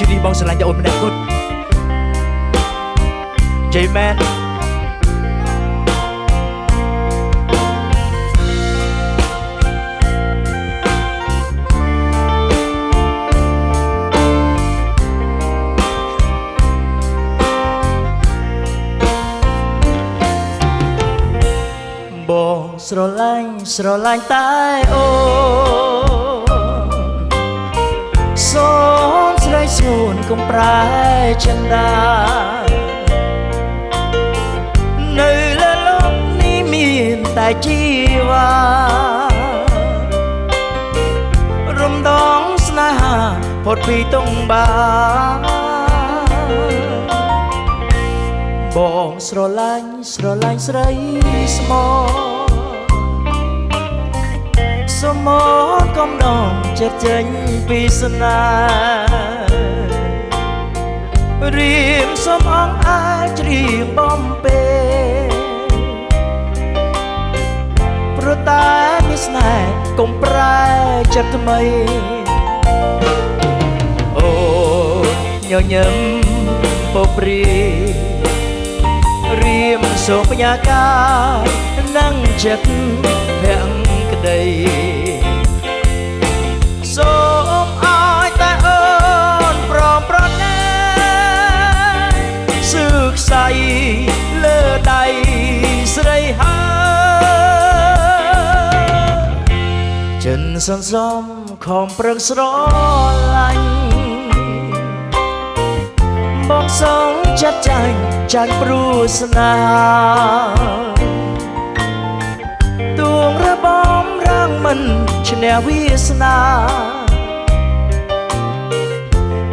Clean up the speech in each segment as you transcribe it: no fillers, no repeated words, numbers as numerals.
ជួយនេះបងស្រឡាញ់តែអូនម្នាក់គត់ជ័យមែនបងស្រឡាញ់តែអូសូមស្រីសួនកុំប្រែចិន្តានៅលើលោកនេះមានតែជីវ៉ារំដងស្នេហាផុតពីទង្បាបងស្រឡាញ់ស្រីស្មោសមតកំដងចិត្តចេញពីស្នេហ៍រៀមសំអងអាចច្រៀងបំពេព្រោះតែមានស្នេហ៍កុំប្រែចិត្តថ្មីអូញញឹមពព្រារៀមសូមបញ្ញាការនឹងចិត្តភក្តីសូមឲ្យតែអូនព្រមប្រណែសឹកសៃលើដៃស្រីហើយចិនសន្សំខំប្រឹងស្រឡាញ់បងសងចិត្តចាញ់ព្រោះស្នេហាទួងរបំរាំងមិនឈ្នះវាសនា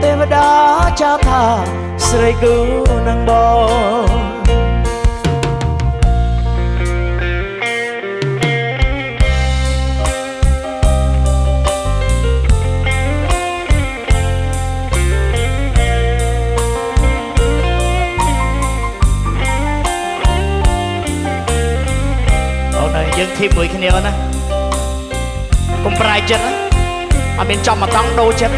ទេវតាចៅថាស្រីគូនឹងបងយើងធីមមួយគ្នាណាកុំប្រែចិត្តណាអត់មានចំមកតង់ដូរចិត្ត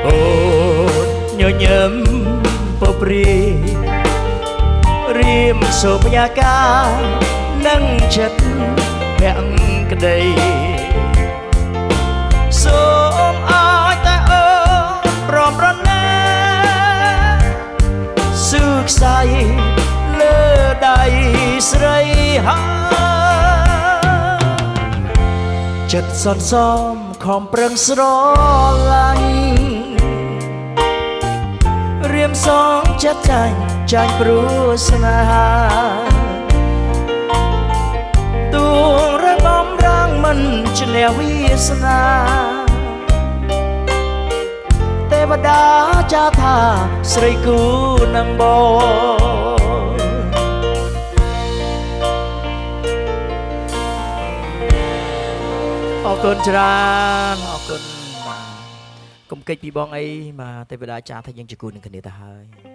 អូញញឹមពព្រារៀមសូមបញ្ញាការនឹងចិត្តភក្តីសូមឲ្យតែអូនព្រមប្រណែសឹកសៃលើដៃស្រីហើយចិត្តសន្សំខំប្រឹងស្រឡាញ់រៀមសងចិត្តចាញ់ព្រោះស្នេហាទួងរងំរាំងមិនឈ្នះវាសនាទេវតាចាថាស្រីគូនឹងបងអរគុណច្រើនអរគុណបាទកុំកិច្ចពីបងអីបាទទេវតាចាថាយើងជាគូនឹងគ្នាទៅហើយ